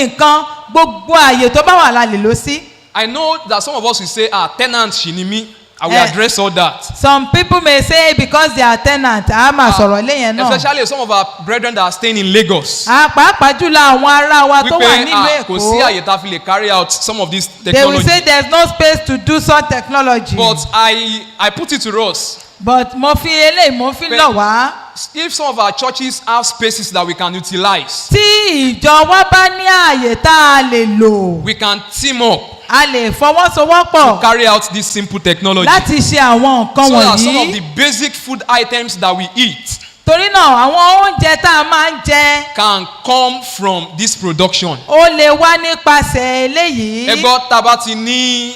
nǹkan gbogbo àyè tó bá wà la lè lò sí. I know that some of us will say, tenant ṣì ni mí. I will address all that. Some people may say because they are tenant, a máa sọ̀rọ̀ léyìn náà. Especially some of our brethren that are staying in Lagos. Pàápàá jùlọ àwọn ará wa tó wà nílùú Èkó. Kò sí àyè tá a fi lè carry out some of these technology. They will say there is no space to do such technology. But I put it to us. But mo fi eléyìí mo fi lọ̀ wá. If some of our churches have spaces that we can utilize. Tí ìjọ wa bá ní àyè tá a lè lò. We can team up. A lè fọwọ́sowọ́pọ̀. To carry out this simple technology. Láti ṣe àwọn nǹkan wọ̀nyí. So that some of the basic food items that we eat. Torí náà àwọn oúnjẹ tá a máa ń jẹ. Can come from this production. Ó lè wá nípasẹ̀ eléyìí. Ẹ gbọ́ tá a bá ti ní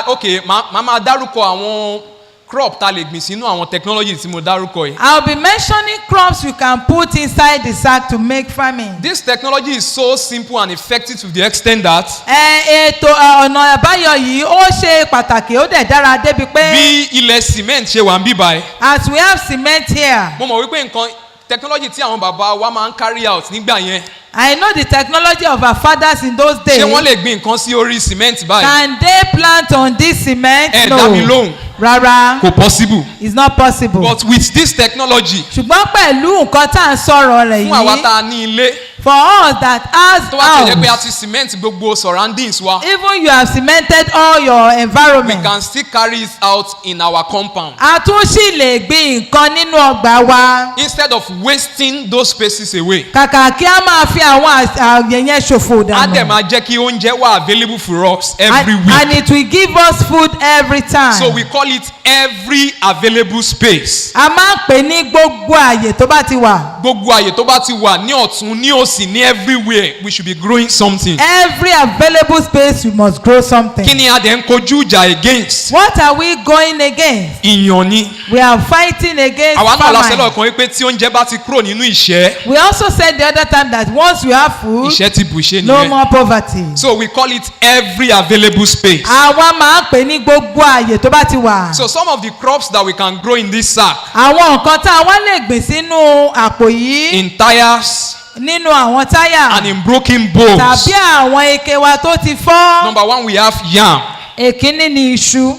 okay màá máa dárúkọ àwọn crop tá a lè gbìn sínú àwọn technology tí mo dárúkọ yìí. I will be mentioning crops you can put inside the sack to make farming. This technology is so simple and effective to the extent that. Ètò ọ̀nà àbáyọ yìí ó ṣe pàtàkì ó dẹ̀ dára débi pé. Bí ilẹ̀ cement ṣe wà ń bí báyìí. As we have cement here. Mo mọ̀ wípé nǹkan technology tí àwọn bàbá wa máa ń carry out nígbà yẹn. I know the technology of our fathers in those days. Ṣé wọ́n lè gbin nǹkan sí orí cement báyìí? Can they plant on this cement? No. Dá mi lóhùn. Rárá. Kò possible. It's not possible. But with this technology. Ṣùgbọ́n pẹ̀lú nǹkan tá à ń sọ̀rọ̀ rẹ̀ yìí. Fún àwa tá a ní ilé. For us that has house. Tó bá tẹ̀lé pé a ti cement gbogbo surroundings wa. Even you have cemented all your environment. We can still carry it out in our compound. A tún sì lè gbin nǹkan nínú ọgbà wa. Instead of wasting those spaces away. Kàkà kí a máa fi àwọn àyè yẹn ṣòfò dànù. Á dẹ̀ máa jẹ́ kí oúnjẹ wà available for us every week. And it will give us food every time. So we call it every available space. A máa ń pè ní gbogbo àyè tó bá ti wà. Gbogbo àyè tó bá ti wà ní ọ̀tún ní òsì ní everywhere we should be growing something. Every available space we must grow something. Kí ni a dẹ̀ ń kojú ìjà against? What are we going against? Ìyàn ni. We are fighting against famine. Àwa náà lásán lọ́kàn wípé tí oúnjẹ bá ti kúrò nínú ìṣẹ́. We also said the other time that once you have food. Ìṣẹ́ ti bù ṣe nìyẹn. No more poverty. So we call it every available space. Àwa máa ń pè ní gbogbo àyè tó bá ti wà. So some of the crops that we can grow in this sack. Àwọn nǹkan tá a wá lè gbìn sínú àpò yìí. In tires. Nínú àwọn táyà. And in broken bowls. Tàbí àwọn ike wa tó ti fọ́. Number 1 we have yam. Èkíní ni iṣu.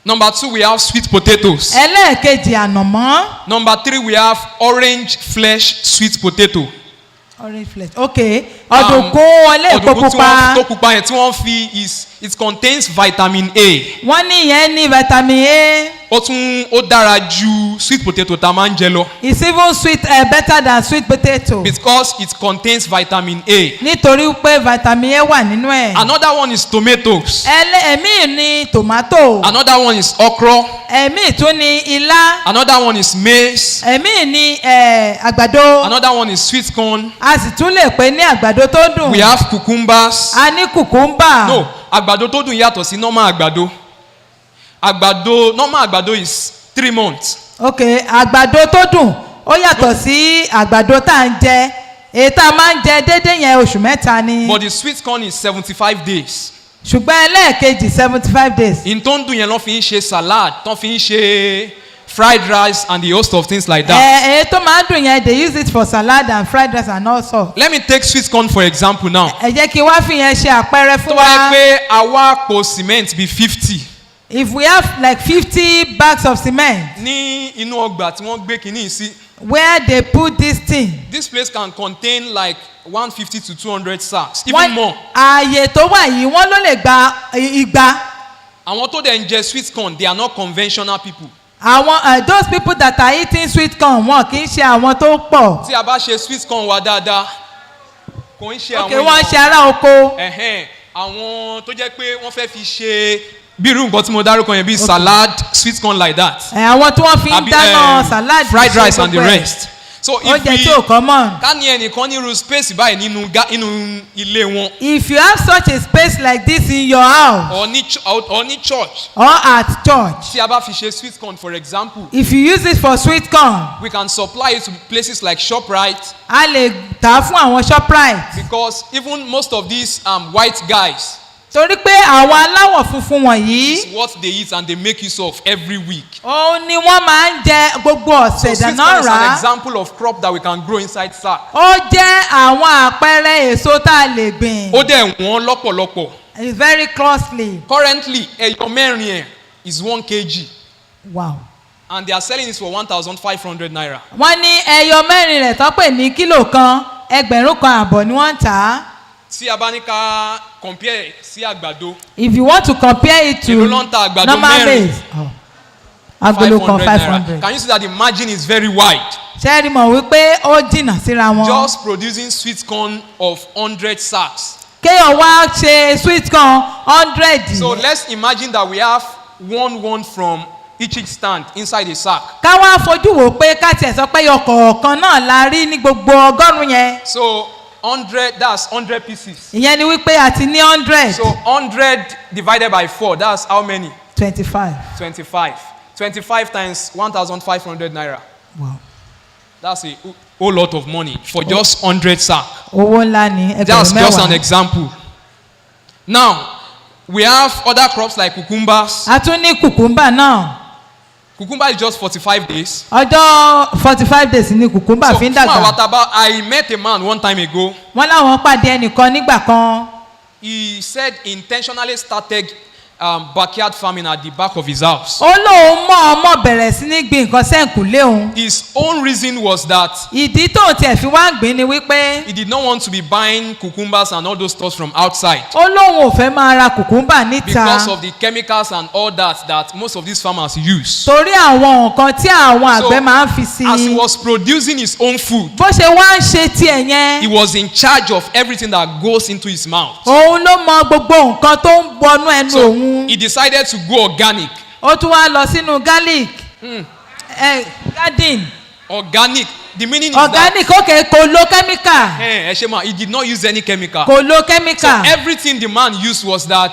Number 2 we have sweet potatoes. Ẹlẹ́ẹ̀kejì ànàmọ́. Number 3 we have orange flesh sweet potato. Orange flesh. Okay. Ọ̀dùnkún eléèpo pupa. Ọ̀dùnkún tó pupa yẹn tí wọ́n fi it contains vitamin A. Wọ́n ní ìyẹn ní vitamin A. Ó dára ju sweet potato tá a máa ń jẹ lọ. It's even sweet better than sweet potato. Because it contains vitamin A. Nítorí pé vitamin A wà nínú ẹ̀. Another one is tomatoes. Ẹ̀mí ni tomato. Another one is okra. Ẹ̀mí tún ni ilá. Another one is maize. Ẹ̀mí ni àgbàdo. Another one is sweet corn. A sì tún lè pè ní àgbàdo tó dùn. We have cucumbers. A ní cucumber. No, àgbàdo tó dùn yàtọ̀ sí normal àgbàdo. Normal àgbàdo is 3 months. Okay, àgbàdo tó dùn ó yàtọ̀ sí àgbàdo tá à ń jẹ. Èyí tá a máa ń jẹ déédéé yẹn oṣù mẹ́ta ni. But the sweet corn is 75 days. Ṣùgbọ́n ẹlẹ́ẹ̀kejì 75 days. In tó ń dùn yẹn lọ́ fi ń ṣe salad, tó fi ń ṣe fried rice and the host of things like that. Èyí tó máa ń dùn yẹn they use it for salad and fried rice and all sorts. Let me take sweet corn for example now. Ẹ jẹ́ kí wá fi yẹn ṣe àpẹẹrẹ fún wa. Tó wáyé pé àwa àpò cement bíi 50. If we have like 50 bags of cement. Ní inú ọgbà tí wọ́n gbé kínní sí. Where they put this thing. This place can contain like 150 to 200 sacks, even more. Ààyè tó wà yìí wọ́n ló lè gba igba. Àwọn tó dẹ̀ ń jẹ sweet corn they are not conventional people. Àwọn those people that are eating sweet corn wọn kì í ṣe àwọn tó pọ̀. Tí a bá ṣe sweet corn wa dáadáa kò ń ṣe àwọn. Okay, wọ́n ṣe ará oko. Àwọn tó jẹ́ pé wọ́n fẹ́ fi ṣe bí irú nǹkan tí mo dárúkọ yẹn bí salad sweet corn like that. Àwọn tí wọ́n fi ń dáná salad. Fried rice and the rest. So if oúnjẹ tí ò common. ká ní ẹnìkan ní irú space báyìí nínú ilé wọn. If you have such a space like this in your house. Or ní church. Or at church. Tí a bá fi ṣe sweet corn for example. If you use it for sweet corn. We can supply it to places like ShopRite. A lè tà fún àwọn ShopRite. Because even most of these white guys. torí pé àwọn aláwọ̀ funfun wọ̀nyí. It's what they eat and they make use of every week. Òun ni wọ́n máa ń jẹ gbogbo ọ̀sẹ̀ So sweet dáná corn is rà. an example of crop that we can grow inside sack. Ó jẹ́ àwọn àpẹẹrẹ èso tá a lè gbìn. Ó dẹ̀ wọ́n lọ́pọ̀lọpọ̀. It's very costly. Currently, ẹyọ mẹ́rin ẹ̀ is 1 kg Wow. and they are selling it for 1,500 naira. Wọ́n ní ẹyọ mẹ́rin rẹ̀ tó pè ní kílò kan 1,000 ni wọ́n ń tà á. Tí a bá ní ká compare sí àgbàdo. If you want to compare it to Èló ló ń ta àgbàdo normal mẹ́rin? maize. Agolo kan 500 500. naira. Can you see that the margin is very wide? Ṣé rí mọ̀ wípé ó jìnnà síra wọn? Just producing sweet corn of 100 sacks. Kéèyàn wá ṣe sweet corn 100. So let's imagine that we have one from each stand inside a sack. Ká wá fojú wò pé ká tiẹ̀ sọ pé ọ̀kọ̀ọ̀kan náà la rí ní gbogbo 100 yẹn. So 100, that's 100 pieces. Ìyẹn ni wípé a ti ní 100. So 100 divided by 4, that's how many? 25. 25. 25 times 1,500 naira. Wow. That's a whole lot of money for just 100 sack. Owó ńlá ni That's ẹgbẹ̀rún just an mẹ́wàá. example. Now, we have other crops like cucumbers. A tún ní kùkúmbà náà. Cucumber is just 45 days. Ọjọ́ 45 days ni kùkúmbà So, fi ń fún dàgbà. àwàtàbà, I met a man one time ago. Wọ́n láwọn pàdé ẹnìkan nígbà kan. He said he intentionally started backyard farming at the back of his house. Ó lóun mọ̀ ọmọ bẹ̀rẹ̀ sí ní gbin nǹkan sẹ́ǹkùlé òun. His own reason was that Ìdí tóun tiẹ̀ fi wá ń gbìn ni wípé he did not want to be buying cucumbers and all those stuff from outside ó lóun ò fẹ́ máa ra kùkúmbà níta. because of the chemicals and all that most of these farmers use. Torí àwọn nǹkan tí àwọn So, àgbẹ̀ máa ń fi sí as he i. was producing his own food, Bó ṣe wá ń ṣe tiẹ̀ he yẹn. was in charge of everything that goes into his mouth. Òun ló mọ gbogbo nǹkan tó ń wọnú ẹnu So òun. he decided to go organic. Ó tún wá lọ sínú garlic. Garden. Organic. The meaning is Organic okay kò lo chemical. that Shema, he did not use any chemical. Kò lo So chemical. everything the man used was that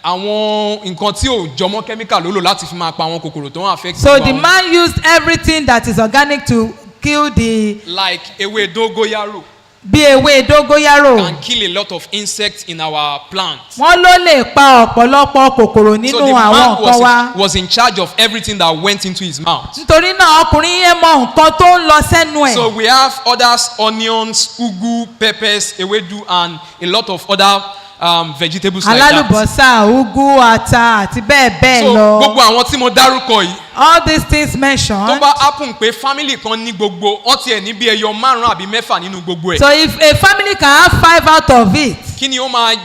àwọn nǹkan tí ò jọmọ́ chemical ló lò láti fi máa pa àwọn kòkòrò tó ń affect. So the man used everything that is organic to kill the like ewé dógóyárò bí ewé dógóyárò. can kill a lot of insects in our plants. Wọ́n ló lè pa ọ̀pọ̀lọpọ̀ kòkòrò So nínú the àwọn man nǹkan wa. was in charge of everything that went into his mouth. Nítorí náà ọkùnrin yẹn mọ nǹkan tó ń lọ sẹ́nu So ẹ̀. we have others, onions, ugu, peppers, ewedu, and a lot of other vegetables like that. Alálùbọ́sà, úgú, ata àti bẹ́ẹ̀ bẹ́ẹ̀ So lọ. gbogbo àwọn tí mo dárúkọ yìí, All these things tó mentioned. bá happen pé family kan ní gbogbo wọ́n tiẹ̀ ní bí ẹyọ márùn-ún àbí mẹ́fà nínú gbogbo ẹ̀. So if a family can have 5 out of it, Kí ni ó máa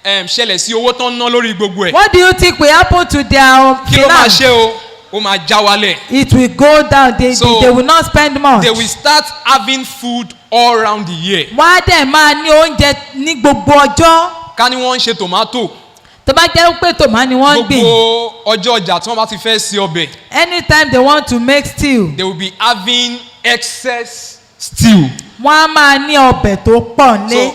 ṣẹlẹ̀ sí owó tó ń ná lórí gbogbo ẹ̀? what do you think will happen to their Kí ló máa finance? ṣe o? Ó máa já wálẹ̀. It will go down. So, They will not spend much. They will start having food all around the year. Wọ́n á dẹ̀ máa ní oúnjẹ ní gbogbo ọjọ́. Ká ní wọ́n ń ṣe tomato. Tó bá jẹ́ pé tòmá ni wọ́n ń gbìn. Gbogbo ọjọ́ ọjà tí wọ́n bá ti fẹ́ sí ọbẹ̀, Anytime they want to make stew, they will be having excess stew. wọ́n á máa ní ọbẹ̀ tó pọ̀ nílé. So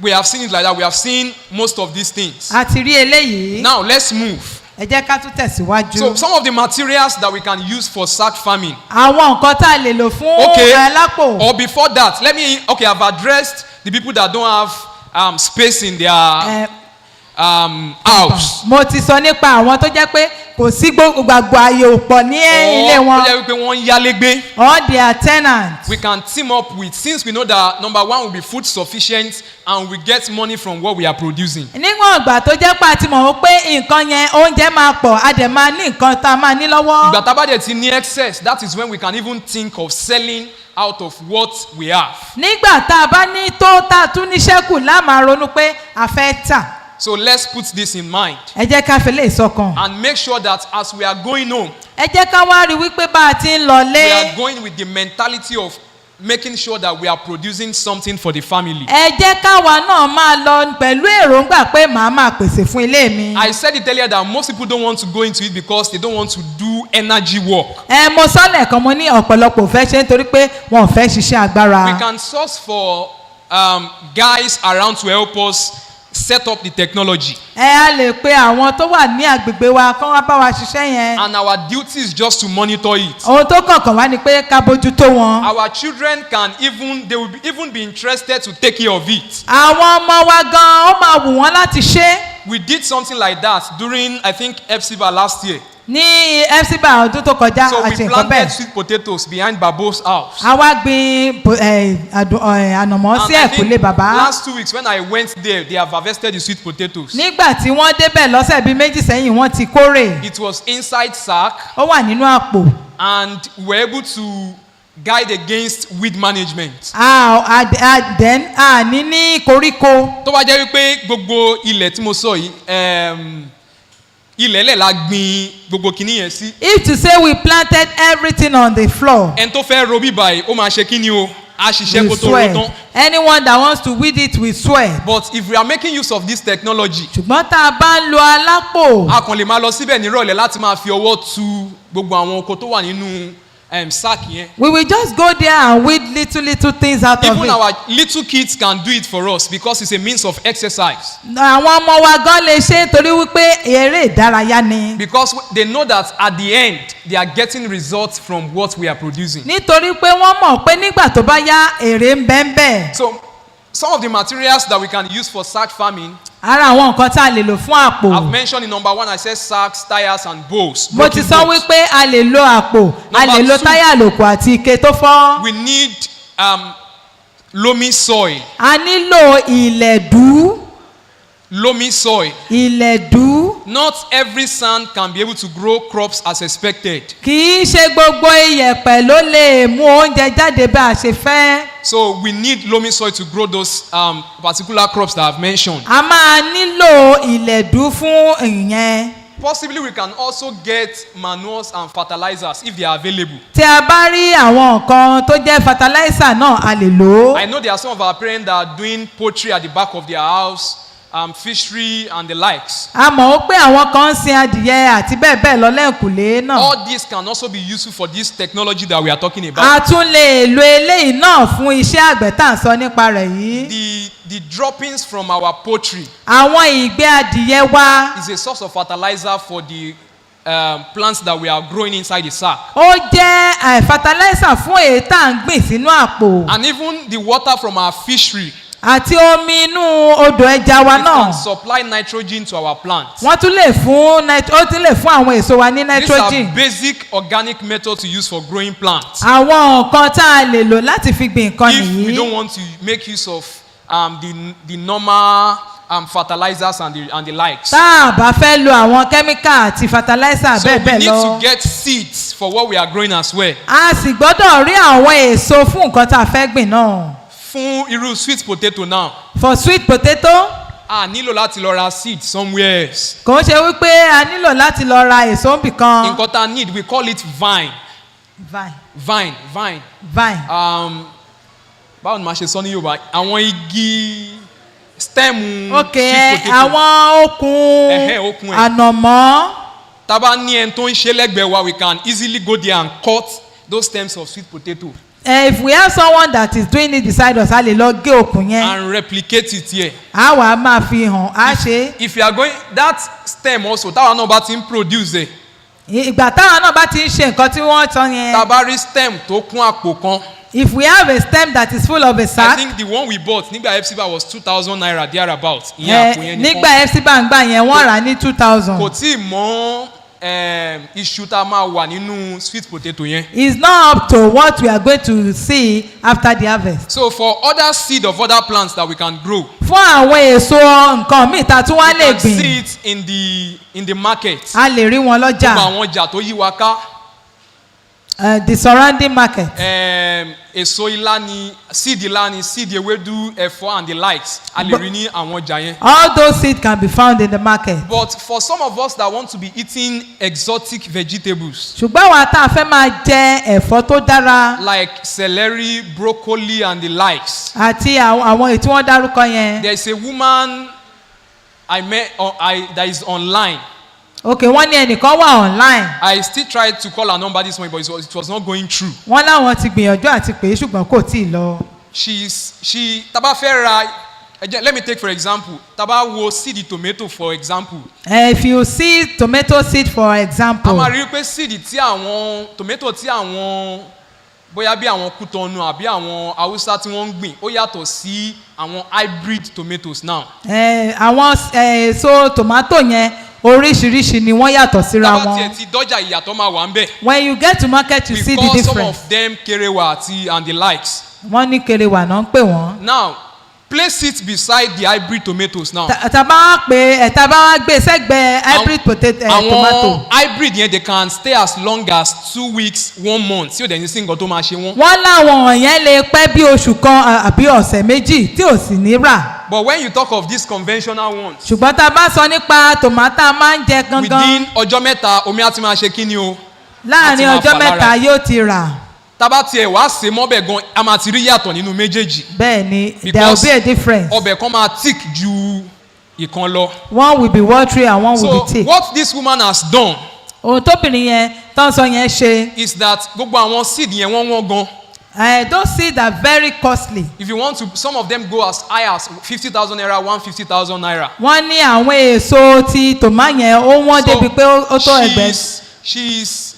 we have seen it like that. We have seen most of these things. A ti rí eléyìí. Now let's move. Ẹ jẹ́ ká tún tẹ̀síwájú. So some of the materials that we can use for sack farming. Àwọn nǹkan tá a lè lò fún Okay. alápò. Or before that, I've addressed the people that don't have space in their house. Mo ti sọ nípa àwọn tó jẹ́ pé kò sí gbàgbọ́ ààyè òpọ̀ ní ilé Or wọn. tó jẹ́ wípé wọ́n ń yálégbé. All their tenants. We can team up with, since we know that number one will be food sufficient and we get money from what we are producing. Níwọ̀n ìgbà tó jẹ́ pé a ti mọ̀ wọ́n pé nǹkan yẹn oúnjẹ máa pọ̀ a dẹ̀ máa ní nǹkan tá a máa ní lọ́wọ́. Ìgbà tá a bá dẹ̀ ti ní excess, that is when we can even think of selling out of what we have. Nígbà tá a bá ní tó tá a tún ní ṣẹ́kù lá máa ronú pé a fẹ́ tà. So let's put this in mind Ẹ jẹ́ ká fi lè sọkàn. and make sure that as we are going home, Ẹ jẹ́ ká wá rí wípé bá a ti ń we lọlé. are going with the mentality of making sure that we are producing something for the family. Ẹ jẹ́ káwa náà máa lọ pẹ̀lú èròǹgbà pé màá máa pèsè fún ilé mi. I said it earlier that most people don't want to go into it because they don't want to do energy work. Mo sọ lẹ́ẹ̀kan mo ní ọ̀pọ̀lọpọ̀ ò fẹ́ ṣe nítorí pé wọn ò fẹ́ ṣiṣẹ́ agbára. We can source for guys around to help us set up the technology. A lè pe àwọn tó wà ní agbègbè wa kán wá bá wa ṣiṣẹ́ yẹn. And our duty is just to monitor it. Ohun tó kọ̀ọ̀kan wá ni pé ká bójútó wọn. Our children they will even be interested to take care of it. Àwọn ọmọ wa gan ó máa wù wọ́n láti ṣe. We did something like that during, I think, FCBA last year. Ní FCBA ọdún tó kọjá So we àti nǹkan planted bẹ́ẹ̀. sweet potatoes behind Babo's house. A wá gbin ànàmọ́ sí And I think ẹ̀kúlé bàbá. last 2 weeks when I went there, they have harvested the sweet potatoes. Nígbà tí wọ́n débẹ̀ lọ́sẹ̀ bíi méjì sẹ́yìn wọ́n ti kórè. It was inside sack, Ó wà nínú àpò. and we were able to guide against weed management. Then a ní koríko. Tó bá jẹ́ wípé gbogbo ilẹ̀ tí mo sọ yìí, ilẹ̀ lẹ̀ la gbin gbogbo kìíní yẹn sí. If to say we planted everything on the floor. Ẹni tó fẹ́ ro bíbá yìí, ó máa ṣe kí ni o? A ṣiṣẹ́ kó tó ro tán. Anyone that wants to weed it will swear. But if we are making use of this technology, Ṣùgbọ́n tá a bá ń lo alápò. a kàn lè máa lọ síbẹ̀ nírọ̀lẹ́ láti máa fi ọwọ́ tu gbogbo àwọn oko tó wà nínú sack yẹn. We will just go there and weed little things out of Even it. our little kids can do it for us because it's a means of exercise. Àwọn ọmọ wa gan lè ṣe torí wípé eré ìdárayá ni. Because they know that at the end they are getting results from what we are producing. Nítorí pé wọ́n mọ̀ pé nígbà tó bá yá èrè ń bẹ ń bẹ. So some of the materials that we can use for sack farming, Ara àwọn nǹkan tá a lè lò fún àpò. I've mentioned in number 1, I said sacks, tires and bowls. Mo ti broken sọ bowls. wípé a lè lo àpò, a Number lè lo 2. táyà àlòkù àti ike tó fọ́. We need loamy soil. A nílò ìlẹ̀dú. Loamy soil. Ìlẹ̀dú. Not every sand can be able to grow crops as expected. Kì í ṣe gbogbo iyẹ̀pẹ̀ ló lè mú oúnjẹ jáde bá a ṣe fẹ́. So we need loamy soil to grow those particular crops that I've mentioned. A máa nílò ìlẹ̀dú fún ìyẹn. Possibly we can also get manures and fertilizers if they are available. Tí a bá rí àwọn nǹkan tó jẹ́ fertilizer náà a lè lò ó. I know there are some of our parents that are doing poultry at the back of their house, fishery and the likes. A mọ̀ ó pé àwọn kan ń sin adìyẹ àti bẹ́ẹ̀ bẹ́ẹ̀ lọ lẹ́ǹkùlé náà. All this can also be useful for this technology that we are talking about. A tún lè lo eléyìí náà fún iṣẹ́ àgbẹ̀ tá à ń sọ nípa rẹ̀ yìí. The droppings from our poultry Àwọn ìgbẹ́ adìyẹ wa. is a source of fertilizer for the plants that we are growing inside the sack. Ó jẹ́ fertilizer fún èyí tá à ń gbìn sínú àpò. And even the water from our fishery, Àti omi inú odò ẹja wa it náà. can supply nitrogen to our plants. Wọ́n tún lè fún ó tún lè fún àwọn èso wa ní These are nitrogen. basic organic methods to use for growing plants. Àwọn nǹkan tá a lè lò láti fi gbìn nǹkan If we don't nìyí. want to make use of the normal fertilizers and the likes. Tá a bá fẹ́ lo àwọn kẹ́míkà àti fertilizer So bẹ́ẹ̀ we bẹ́ẹ̀ need lọ. to get seeds for what we are growing as well. A sì gbọ́dọ̀ rí àwọn èso fún nǹkan tá a fẹ́ gbìn náà. Fún irú sweet potato now, For sweet potato, a nílò láti lọ ra seed somewhere else. kò ń ṣe wípé a nílò láti lọ ra èso níbì kan. Nǹkan tá a need, we call it vine. Vine. Báwo ni màá ṣe sọ ní Yorùbá? Àwọn igi stem Okay, sweet potato. àwọn okùn okùn ẹ̀. ànàmọ́. Tá a bá ní ẹni tó ń ṣe lẹ́gbẹ̀ẹ́ wa, we can easily go there and cut those stems of sweet potato If we have someone that is doing it beside us, a lè lọ gé okùn yẹn. and replicate it here. A wà á máa fi hàn, á ṣe. If you are going, that stem also, táwa náà bá ti ń produce ẹ̀. Ìgbà táwọn náà bá ti ń ṣe nǹkan tí wọ́n sọ yẹn. Tá a bá rí stem tó kún àpò kan. If we have a stem that is full of a I sack. think the one we bought nígbà FCBA was 2,000 naira thereabout. Ìyẹn àpò yẹn nìkan. Nígbà FC Bangba yẹn wọ́n rà ní 2,000. Kò tí ì mọ iṣu tá a máa wà nínú sweet potato yẹn. It's not up to what we are going to see after the harvest. So for other seed of other plants that we can grow, Fún àwọn èso nǹkan míì tá a tún wá we lè can see gbìn, it in the market. a lè rí wọn Gbogbo lọ́jà. àwọn ọjà tó yí wa ká. The surrounding market. Èso ilá ni, seed ilá ni, seed ewédú, ẹ̀fọ́ and the likes. A lè rí ní àwọn ọjà yẹn. All those seeds can be found in the market. But for some of us that want to be eating exotic vegetables, Ṣùgbọ́n àwa tá a fẹ́ máa jẹ ẹ̀fọ́ tó dára like celery, broccoli and the likes, àti àwọn èyí tí wọ́n dárúkọ yẹn. there is a woman I met that is online. Okay, wọ́n ní ẹnìkan wà online. I still tried to call her number this morning, but it was not going through. Wọ́n láwọn ti gbìyànjú àti pè é ṣùgbọ́n kò tí ì lọ. Tá bá fẹ́ ra Let me take for example, taba wo seed tomato for example. If you see tomato seed for example. A máa rí pé seed tí àwọn tomato tí àwọn bóyá bí àwọn Kútọ̀nù àbí àwọn Haúsá tí wọ́n ń gbìn ó yàtọ̀ sí àwọn hybrid tomatoes now. Àwọn èso tomato yẹn oríṣiríṣi ni wọ́n yàtọ̀ síra wọn. Tábà tiẹ̀ ti dọ́jà ìyàtọ̀ máa wà ń bẹ̀. When you get to market you see the difference. We call some of them kerewa àti and the likes. Wọ́n ní kerewa náà ń pè wọ́n. Now place it beside the hybrid tomatoes now. Tàbá gbé sẹ́gbẹ̀ẹ́ hybrid tomato. Àwọn hybrid yẹn they can stay as long as 2 weeks 1 month tí ò dẹ̀ ní sí nǹkan tó máa ṣe wọ́n. Wọ́n láwọn yẹn lè pẹ́ bí oṣù kan àbí ọ̀sẹ̀ méjì tí ò sì ní rà. But when you talk of these conventional ones. Ṣùgbọ́n tá a bá sọ nípa tòmátà máa ń jẹ gangan. Within ọjọ́ mẹ́ta omi á ti máa ṣe kí ni o. Láàárín ọjọ́ mẹ́ta yóò ti rà. Tábà tiẹ̀ wá sè mọ́bẹ̀ gan a máa ti rí yàtọ̀ nínú méjèèjì. Bẹ́ẹ̀ni there will be a difference. Ọbẹ̀ kan máa thick ju ìkan lọ. One will be watery and one will be thick. So what this woman has done. Ohun tóbìnrin yẹn tó ń sọ yẹn ṣe. Is that gbogbo àwọn seed yẹn wọ́n gan. Those seeds are very costly. If you want to, some of them go as high as 50,000 naira, 150,000 naira. Wọ́n ní àwọn èso ti tòmá yẹn ó wọ́n débi pé ó tó ẹgbẹ́. She is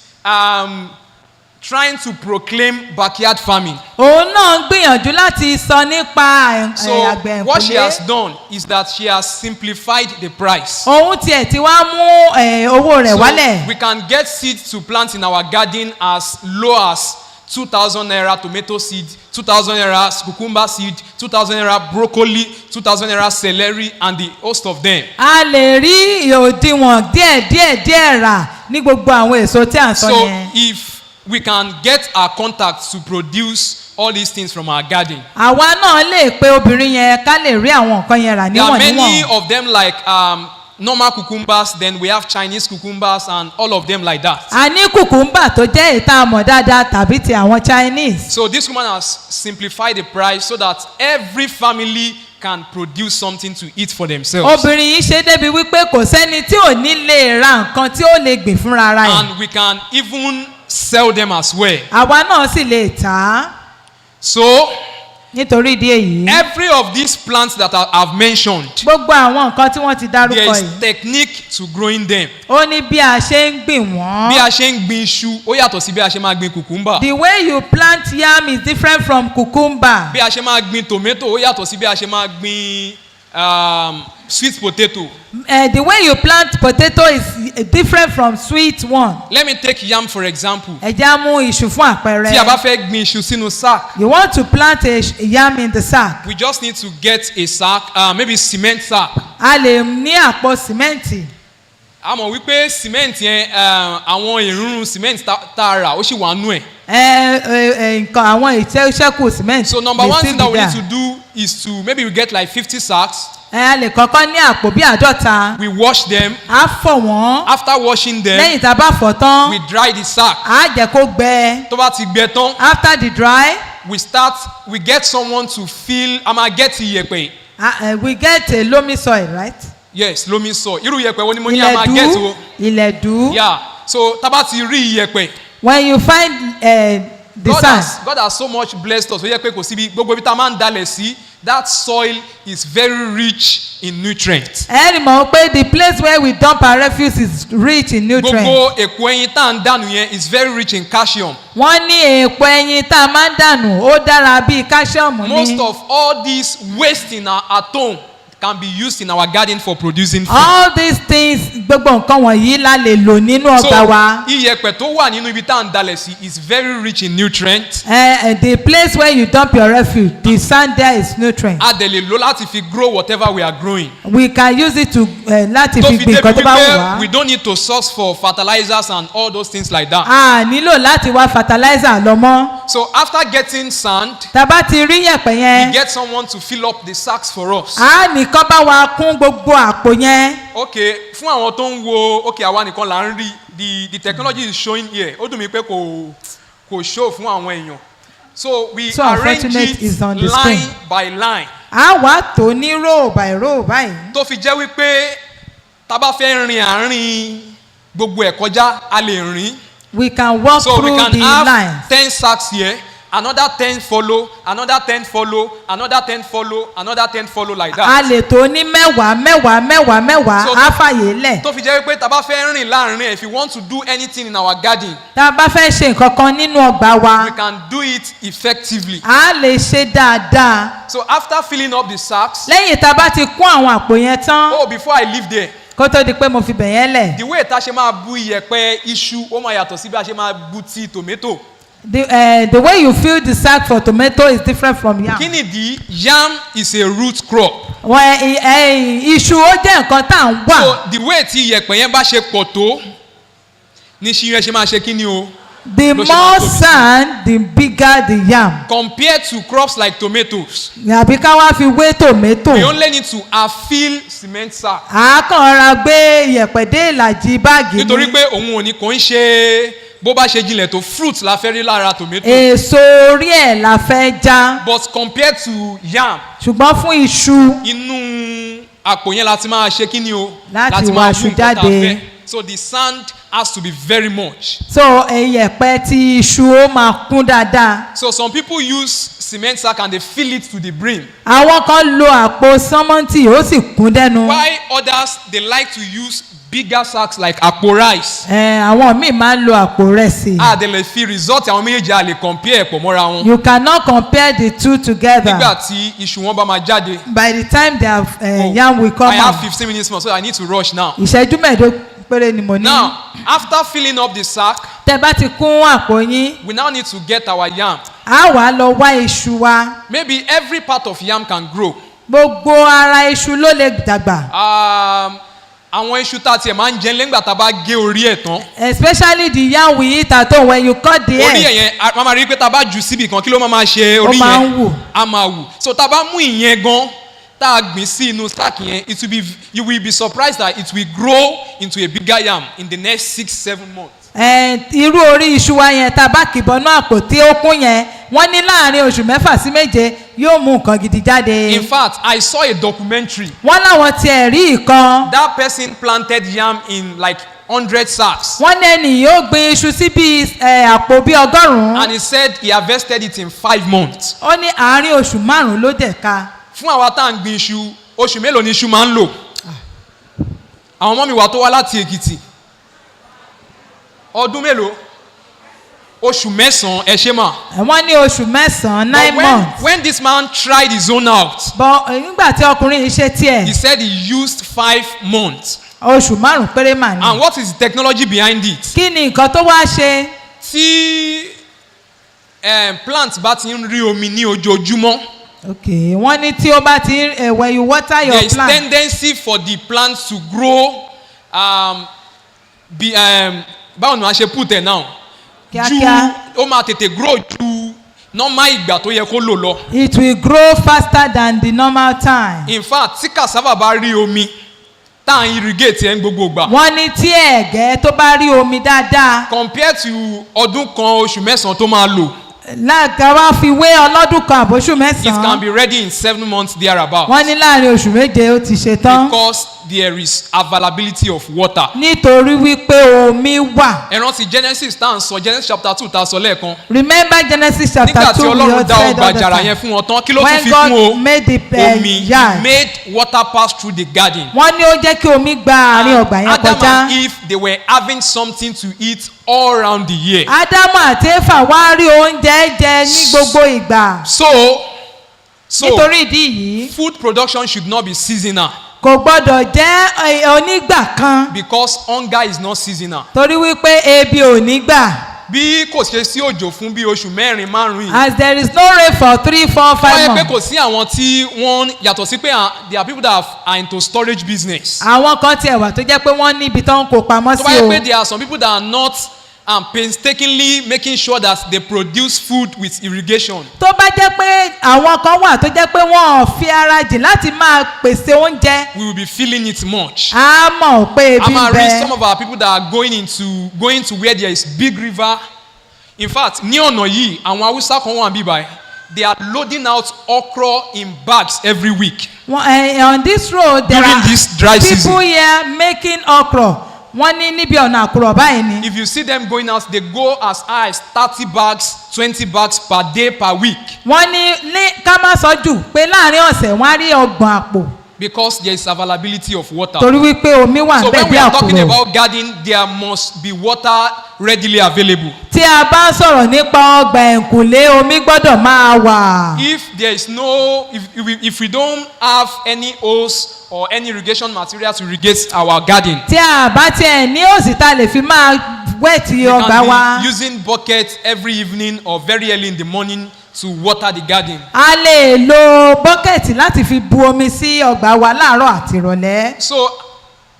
trying to proclaim backyard farming. Òun náà ń gbìyànjú láti sọ nípa àgbẹ̀ ìkúlé. So what she has done is that she has simplified the price. Òun tiẹ̀ ti wá mú owó rẹ̀ wálẹ̀. So we can get seeds to plant in our garden as low as 2,000 naira tomato seed, 2,000 naira cucumber seed, 2,000 naira broccoli, 2,000 naira celery and the host of them. A lè rí òdiwọ̀n díẹ̀ rà ní gbogbo àwọn èso tí à ń sọ yẹn. So if we can get our contacts to produce all these things from our garden. Àwa náà lè pe obìnrin yẹn ká lè rí àwọn nǹkan yẹn rà níwọ̀n níwọ̀n. There are many of them like normal cucumbers, then we have Chinese cucumbers and all of them like that. A ní cucumber tó jẹ́ ìta àmọ̀ dáadáa tàbí ti àwọn Chinese. So this woman has simplified the price so that every family can produce something to eat for themselves. Obìnrin yìí ṣe débi wípé kò sẹ́ni tí ò ní lè ra nǹkan tí ó lè gbìn fúnra ara ẹ̀. And we can even sell them as well. Àwa náà sì lè tà á. So nítorí ìdí èyí. every of these plants that I have mentioned. Gbogbo àwọn nǹkan tí wọ́n ti dárúkọ yìí. there is technique to growing them. Ó ní bí a ṣe ń gbìn wọ́n. bí a ṣe ń gbìn iṣu ó yàtọ̀ sí bí a ṣe máa gbìn cucumber. The way you plant yam is different from cucumber. bí a ṣe máa gbìn tomato ó yàtọ̀ sí bí a ṣe máa gbìn sweet potato. The way you plant potato is different from sweet one. Let me take yam for example. Ẹ já mú iṣu fún àpẹẹrẹ. tí a bá fẹ́ gbìn iṣu sínú sack. You want to plant a yam in the sack. We just need to get a sack, maybe cement sack. A lè ní àpò sìmẹ́ǹtì. A mọ̀ wípé cement yẹn àwọn ìrúnrún cement tá a rà ó sì wà nú ẹ̀. Nǹkan àwọn ìṣẹ́kù cement. So number one thing that we need to do is to maybe we get like 50 sacks. A lè kọ́kọ́ ní àpò bí 50. We wash them. A fọ̀ wọ́n. After washing them. Lẹ́yìn tá a bá fọ̀ tán. We dry the sack. A jẹ́ kó gbẹ. tó bá ti gbẹ tán. After the dry. We get someone to fill. A máa get iyẹ̀pẹ̀. We get a loamy soil, right? Yes, loamy soil. Irú iyẹ̀pẹ̀ wo ni mo ní a máa get o. Ilẹ̀dú. Yeah, so tá bá ti rí iyẹ̀pẹ̀. When you find the sand. God has so much blessed us. ó yẹ pé kò síbi gbogbo ibi tá a máa ń dalẹ̀ sí. That soil is very rich in nutrients. Ẹ rí mọ̀ pé the place where we dump our refuse is rich in nutrients. Gbogbo èpo ẹyin tá à ń dànù yẹn is very rich in calcium. Wọ́n ní èpo ẹyin tá a máa ń dànù ó dára bíi calcium ní. Most of all this waste in our home can be used in our garden for producing food. All these things gbogbo nǹkan wọ̀nyí la lè lò nínú ọgbà wa. So iyẹ̀pẹ̀ tó wà nínú ibi tá à ń dalẹ̀ sí is very rich in nutrients. The place where you dump your refuse, the sand there is nutrient. A dẹ̀ lè lò láti fi grow whatever we are growing. We can use it to láti fi gbìn nǹkan tó bá wù wá. We don't need to source for fertilizers and all those things like that. A nílò láti wá fertilizer lọ mọ́. So after getting sand. Tá bá ti rí yẹ̀pẹ̀ yẹn. We get someone to fill up the sacks for us. A ní kọ́ bá wa kún gbogbo àpò yẹn. Okay, fún àwọn tó ń wo àwa nìkan là ń rí the technology is showing here ó dùn mí pé kò show fún àwọn èèyàn. So we arrange it line by line. A wá tó ní row by row báyìí. tó fi jẹ́ wípé tá bá fẹ́ rin àárín gbogbo ẹ̀ kọjá a lè rìn. We can walk through the line. So we can have 10 sacks here another 10 follow, another 10 follow, another 10 follow, another 10 follow like a that. lè tó ní mẹ́wàá So, á fàyè lẹ̀. tó fi jẹ́ pé tá a bá fẹ́ rìn láàrin ẹ̀, if you want to do anything in our garden, tá a bá fẹ́ ṣe nǹkan kan nínú ọgbà wa we can do it effectively. a lè ṣe dáadáa. So after filling up the sacks, lẹ́yìn tá a bá ti kún àwọn àpò yẹn tán oh, before I leave there, kó tó di pé mo fi bẹ̀ yẹn lẹ̀. the way tá a ṣe máa bu iyẹ̀pẹ̀ iṣu ó máa yàtọ̀ sí bí a ṣe máa bu ti tomato. The way you fill the sack for tomato is different from yam. Kí nìdí? Yam is a root crop. Iṣu ó jẹ́ nǹkan tá à ń wà. So the way tí iyẹ̀pẹ̀ yẹn bá ṣe pọ̀ tó ní ṣí yẹn ṣe máa ṣe kí ni o. The more sand, the bigger the yam. Compared to crops like tomatoes, àbí ká wá fi wé tomato. we only need to fill cement sack. a kàn ra gbé iyẹ̀pẹ̀ dé ìlàjì báàgì ni. Nítorí pé òun ò ní kò ń ṣe bó bá ṣe jinlẹ̀ tó fruit la fẹ́ rí lára tomato. èso orí ẹ̀ la fẹ́ já. But compared to yam, ṣùgbọ́n fún iṣu. inú àpò yẹn láti máa ṣe kí ni o. láti wá iṣu jáde. So the sand has to be very much. So iyẹ̀pẹ̀ tí iṣu ó máa kún dáadáa. So some people use cement sack and they fill it to the brim. àwọn kan lo àpò sọ́mọ́ntì ó sì kún dẹ́nu. While others they like to use bigger sacks like àpò rice. àwọn míì máa ń lo àpò rẹsì. They lè fi result àwọn méjèèjì a lè compare pọ̀ mọ́ra wọn. You cannot compare the two together. Nígbà tí iṣu wọn bá máa jáde. By the time their yam will come out. I have 15 minutes more so I need to rush now. ìṣẹ́jú mẹ́ẹ̀ẹ́dógún péré ni mo ní. Now after filling up the sack, tẹ́ bá ti kún àpò yín. we now need to get our yam. a wá lọ wá iṣu wa. Maybe every part of yam can grow. gbogbo ara iṣu ló lè dàgbà. Àwọn iṣu tá a tiẹ̀ máa ń jẹ lẹ́gbàá tá a bá gé orí ẹ̀ tán. Especially the yam we eat at home when you cut the head. Orí ẹ̀ yẹn a máa rí pé tá a bá jù síbì kan kí ló máa ṣe orí yẹn. ó máa ń wù. A máa wù. So tá a bá mú ìyẹn gan tá a gbìn sí inú sack yẹn you will be surprised that it will grow into a bigger yam in the next 6-7 months. irú orí iṣu wa yẹn tá a bá kìbọnú àpò tí ó kún yẹn wọ́n ní láàrin oṣù 4 sí 7 yóò mú nǹkan gidi jáde. In fact, I saw a documentary. wọ́n láwọn tiẹ̀ rí ìkan. That person planted yam in like 100 sacks. wọ́n ní ẹnì yóò gbin iṣu sí bí àpò bí 100. And he said he harvested it in 5 months. ó ní àárín oṣù 5 ló dẹ̀ ká. Fún àwa tá à ń gbin iṣu oṣù mélòó ni iṣu máa ń lò. Àwọn ọmọ mi wà tó wá láti Èkìtì. Ọdún mélòó? Oṣù 9 ẹ ṣe mà. wọ́n ní oṣù 9 9 months. When this man tried his own out. but nígbà tí ọkùnrin yìí ṣe tiẹ̀. He said he used 5 months. oṣù 5 péré mà ní. And what is the technology behind it? kí ni nǹkan tó wá ṣe? Tí plant bá ti ń rí omi ní ojoojúmọ́. Okay, wọ́n ní tí ó bá ti when you water your plant. There is tendency for the plant to grow báwo ni wọ́n ṣe put it now. kíákíá. ó máa tètè grow ju normal ìgbà tó yẹ kó lò lọ. it will grow faster than the normal time. In fact tí cassava bá rí omi tá à ń irrigate ẹ̀ ń gbogbo ìgbà. wọ́n ní tí ẹ̀gẹ́ tó bá rí omi dáadáa. compared to ọdún kan oṣù 9 tó máa lò. láàgá wá fi wé ọlọ́dún kan àbóṣù 9. It can be ready in 7 months thereabout. wọ́n ní láàrin oṣù 7 ó ti ṣe tán. Because there is availability of water. nítorí wípé omi wà. ẹ rántí Genesis tá à ń sọ Genesis chapter 2 tá a sọ lẹ́ẹ̀kan. remember Genesis chapter 2 nígbà tí Ọlọ́run dá ọgbà àjàrà yẹn fún wọn tán kí ló tún fi kún o. when God made the omi yard. he made water pass through the garden. wọ́n ní ó jẹ́ kí omi gba àárín ọgbà yẹn kọjá. Adam and Eve they were having something to eat all around the year. Ádámù àti Éfà wá rí oúnjẹ jẹ ní gbogbo ìgbà. So nítorí ìdí yìí. food production should not be seasonal. kò gbọdọ̀ jẹ́ onígbà kan. Because hunger is not seasonal. torí wípé ebi ò ní gbà. bí kò ṣe sí òjò fún bí oṣù 4-5 yìí. as there is no rain for 3, 4, 5 months. wọ́n yẹ pé kò sí àwọn tí wọ́n yàtọ̀ sí pé there are people that are into storage business. àwọn kan tiẹ̀ wà tó jẹ́ pé wọ́n níbi tó ń kó pamọ́ sí o. tó bá yẹ pé there are some people that are not painstakingly making sure that they produce food with irrigation. tó bá jẹ́ pé àwọn kan wà tó jẹ́ pé wọ́n ò fi ara jìn láti máa pèsè oúnjẹ. we will be feeling it much. a mọ̀ pé ebi ń bẹ. I'm gonna read some of our people that are going to where there is big river. In fact ní ọ̀nà yìí àwọn Hausa kan wà níbí báyìí. They are loading out okra in bags every week. On this road there during are this dry people season. here making okra wọ́n ní níbi ọ̀nà àkùrọ̀ báyìí ni. If you see them going out, they go as high as 30 bags, 20 bags per day per week. wọ́n ní ká má sọ jù pé láàrin ọ̀sẹ̀ wọ́n á rí 30 àpò. Because there is availability of water. torí wípé omi wà So níbẹ̀ when we bí are talking àkùrọ̀. about garden, there must be water readily available. tí a bá ń sọ̀rọ̀ nípa ọgbà ẹ̀kúnlé omi gbọ́dọ̀ máa wà. If there is no, if we don't have any hose or any irrigation material to irrigate our garden, tí a bá tiẹ̀ ní òsì tá a lè fi máa wẹ́ẹ̀tì we ọgbà wa. can be using buckets every evening or very early in the morning to water the garden. a lè lo bọ́kẹ̀tì láti fi bu omi sí ọgbà wa láàárọ̀ àti ìrọ̀lẹ́. So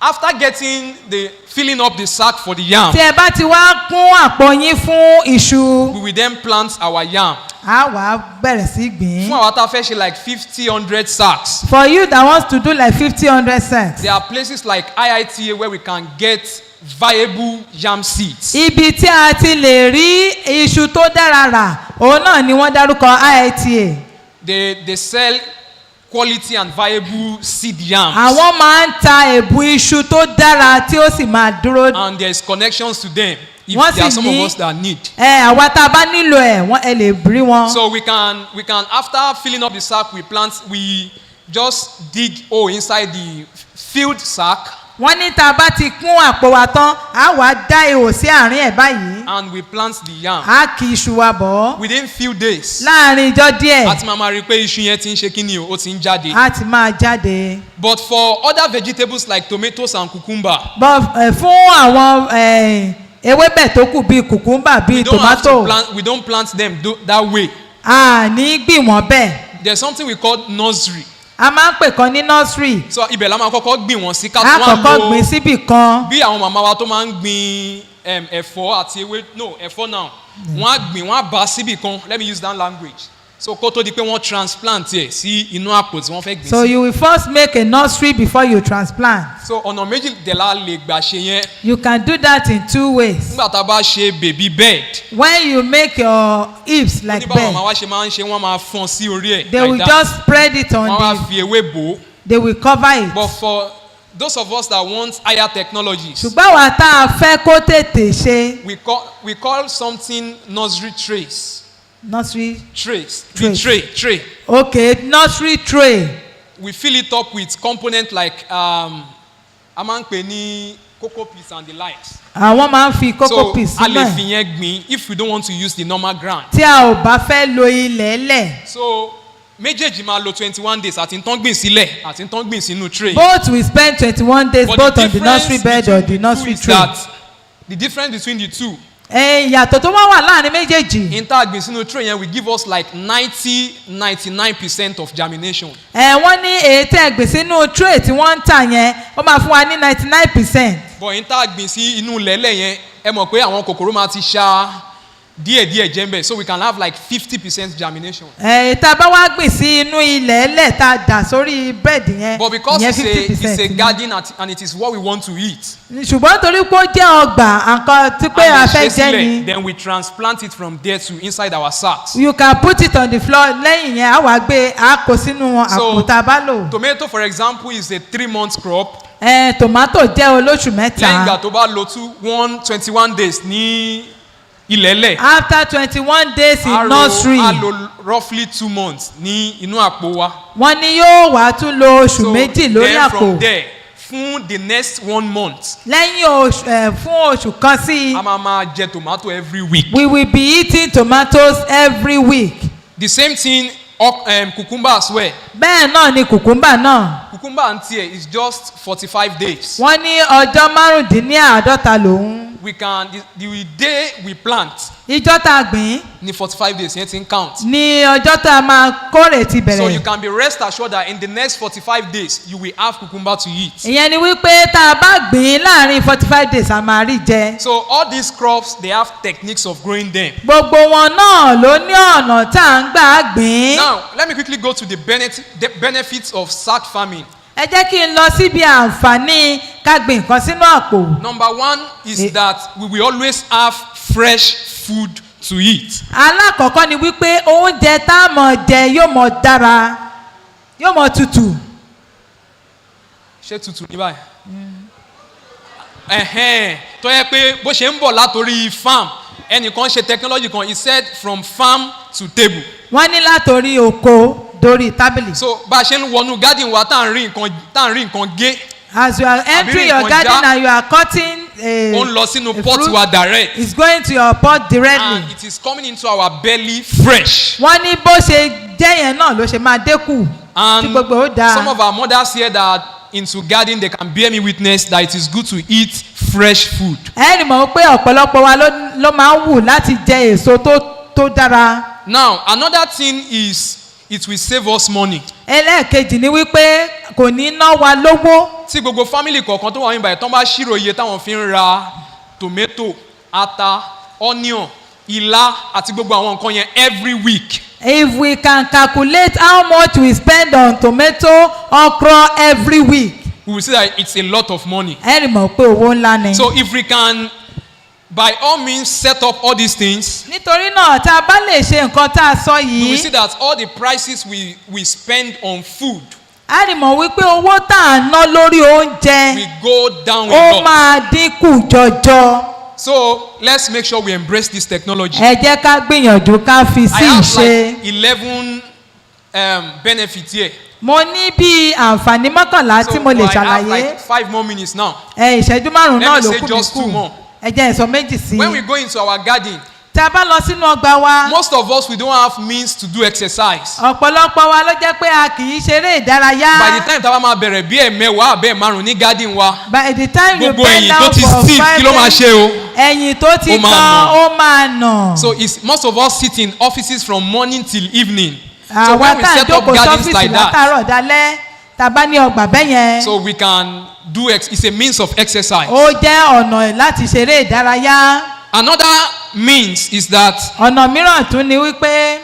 after getting the filling up the sack for the yam, tí ẹ bá ti wá kún àpò yín fún iṣu. we will then plant our yam. a wá bẹ̀rẹ̀ sí gbìn. Fún àwọn tá a fẹ́ ṣe like 50-100 sacks. for you that wants to do like 50-100 sacks. There are places like IITA where we can get viable yam seeds. ibi tí a ti lè rí iṣu tó dára rà òun náà ni wọ́n dárúkọ IITA. They sell quality and viable seed yams. àwọn máa ń ta èbù iṣu tó dára tí ó sì máa dúró. And there is connections to them. If Wọ́n there are sì some of ní- us that need. àwa tá a bá nílò ẹ lè rí wọn. So we can after filling up the sack we just dig hole inside the filled sack. wọ́n ní tá a bá ti kún àpò wa tán a wá dá ihò sí àárín ẹ̀ báyìí. And we plant the yam. a kì iṣu wa bọ̀. Within few days. láàrin ijọ́ díẹ̀ Àti máa rí i pé iṣu yẹn ti ń ṣe kíni o, ó ti ń jáde. a ti máa jáde. But for other vegetables like tomatoes and cucumber, fún àwọn ewébẹ̀ tó kù bíi kùkúmbà bíi tòmátò we don't plant them that way. a ní gbìn wọ́n bẹ́ẹ̀. There's something we call nursery. a máa ń pè kan ní nursery. So ibẹ̀ la máa kọ́kọ́ gbìn wọ́n sí ká a tó wá kọ́kọ́ gbìn síbì kan. bí àwọn màmá wa tó máa ń gbìn ẹ̀fọ́ àti ewé ẹ̀fọ́ náà wọ́n á gbìn wọ́n á bá síbì kan, let me use that language. So kó tó di pé wọ́n transplant ẹ̀ sí inú àpò tí wọ́n fẹ́ gbìn sí. so you will first make a nursery before you transplant. So ọ̀nà méjì dẹ̀la lè gbà ṣe yẹn. you can do that in 2 ways. Nígbà tá a bá ṣe baby bed. when you make your hips like oníbàwọn bed màmá wa ṣe máa ń ṣe wọ́n máa fọ́n sí orí ẹ̀. they will just spread it on wọ́n wá the fi ewé bò ó. they will cover it. But for those of us that want higher technologies, ṣùgbọ́n àwa tá a fẹ́ kó tètè ṣe. we call something nursery trays. nursery Trays. Tray. The tray. okay nursery tray. We fill it up with component like a máa ń pè ní cocoa peas and the likes. àwọn máa ń fi cocoa peas So a lè fi sílẹ̀ yẹn gbìn if we don't want to use the normal ground. tí a ò bá fẹ́ lo ilẹ̀ lẹ̀. So méjèèjì máa lo 21 days àti tán gbìn sílẹ̀ àti tán gbìn sínú tray. both will spend 21 days But both the on the nursery bed or the nursery tray. The difference between the two. ìyàtọ̀ tó wá wà láàrin méjèèjì. In tá a gbìn sínú tray yẹn will give us like 99% of germination. wọ́n ní èyí tẹ́ gbìn sínú tray tí wọ́n ń tà yẹn ó máa fún wa ní 99%. But in tá a gbìn sí inú lẹ́lẹ̀ yẹn ẹ mọ̀ pé àwọn kòkòrò máa ti ṣá díẹ̀díẹ̀ jẹ́ ń bẹ̀, so we can have like 50% germination. tá a bá wá gbìn sí inú ilẹ̀ ẹlẹ̀ tá a dà sórí bẹ́ẹ̀dì yẹn But because ìyẹn it's a 50% garden and it is what we want to eat, ṣùgbọ́n torí pé ó jẹ́ ọgbà nǹkan tí pé a and fẹ́ we jẹ́ ṣe ni sílẹ̀, then we transplant it from there to inside our sacks. you can put it on the floor lẹ́yìn yẹn á wá gbé a kó sínú àpò tá a bá lò. Tomato for example is a 3-month crop. Tomato jẹ́ olóṣù Lẹ́yìn ìgbà mẹ́ta. tó bá lo 121 days ní ilẹ̀lẹ̀. after 21 days in nursery a lo roughly 2 months ní inú àpò wa. wọ́n ní yóò wá tún lo oṣù méjì lórí then from àpò there fún the next 1 month. lẹ́yìn fún oṣù kan sí a máa jẹ tomato every week. we will be eating tomatoes every week. The same thing cucumber as well. bẹ́ẹ̀ náà ni kùkúmbà náà. Cucumber and tear is just 45 days. wọ́n ní ọjọ́ márùndínláàádọ́ta lòun. We can the day we plant ìjọ́ tá a gbìn ní 45 days yẹn ti ń count. ní ọjọ́ tá a máa kórè ti So you bẹ̀rẹ̀. can be rest assured that in the next 45 days you will have cucumber to eat. ìyẹn ni wípé tá a bá gbìn láàrin 45 days a máa rí jẹ. So all these crops they have techniques of growing them. gbogbo wọn náà ló ní ọ̀nà tá à ń gbà gbìn. Now let me quickly go to the benefits of sack farming. ẹ jẹ́ kí n lọ síbi àǹfààní ká gbìn nǹkan sínú àpò. Number one is that we will always have fresh food to eat. alákọ̀ọ́kọ́ ni wípé oúnjẹ tá a mọ̀ jẹ yóò mọ̀ dára yóò mọ̀ tutù. Ṣé tutù ní báyìí? tó yẹ pé bó ṣe ń bọ̀ látòrí farm ẹnìkan ṣe technology kan he said from farm to table. wọ́n ní látòrí oko dórí tábìlì. so bá a ṣe ń wọnú garden wa tá à ń rí nǹkan gé. as you are entering your garden and you are cutting a ó ń lọ sínú pot wa direct. it's going to your pot directly. and it is coming into our belly fresh. wọ́n ní bó ṣe jẹ́ yẹn náà ló ṣe máa dínkù. tí gbogbo ó dáa. some of our mothers here that into garden they can bear me witness that it is good to eat fresh food. ẹnì mọ̀ pé ọ̀pọ̀lọpọ̀ wa ló máa ń wù láti jẹ èso tó dára. now another thing is it will save us money. ẹlẹ́ẹ̀kejì ni wípé kò ní ná wa lówó. tí gbogbo family kọ̀ọ̀kan tó wà níbàyẹ̀ tán bá ṣírò iye táwọn fi ń ra tomato ata onion ilá àti gbogbo àwọn nǹkan yẹn every week. if we can calculate how much we spend on tomato okra every week. we will see that it's a lot of money. ẹnì mọ̀ pé owó ńlá ni. so if we can by all means set up all these things. nítorí náà tá a bá lè ṣe nǹkan tá a sọ yìí. we will see that all the prices we spend on food. a lè mọ̀ wípé owó tá a ná lórí oúnjẹ. we go down a ó lot. máa dínkù jọjọ. so let's make sure we embrace this technology. ẹ jẹ́ ká gbìyànjú ká fi sí I have ìṣe. like 11 benefits here. mo ní bí àǹfààní mọ́kànlá tí mo lè I have ṣàlàyé. like 5 more minutes now. ìṣẹ́jú márùn-ún náà Let me ló say kù mí just 2 kù. more. ẹ jẹ́ ìsọ méjì sí. when we go into our garden. tá a bá lọ sínú ọgbà wa. most of us we don't have means to do exercise. ọ̀pọ̀lọpọ̀ wa ló jẹ́ pé a kì í ṣeré ìdárayá. by the time tá a bá máa bẹ̀rẹ̀ bí ẹ̀mẹ́wàá àbẹ́ márùn ní garden wa. by the time you gbogbo bend ẹ̀yìn down tó ti for stiff 5 kí ló máa days ṣe o. ẹ̀yìn tó ti Ó máa kán nà. ó máa nà. so it's most of us sit in offices from morning till evening. so àwa when we tá à ń set up jókòó gardens sọ́fíìsì like that. látàárọ̀ dalẹ́ tá a bá ní ọgbà bẹ́ẹ̀ yẹn. so we can do it's a means of exercise. ó jẹ́ ọ̀nà láti ṣeré ìdárayá. another means is that ọ̀nà mìíràn tún ni wípé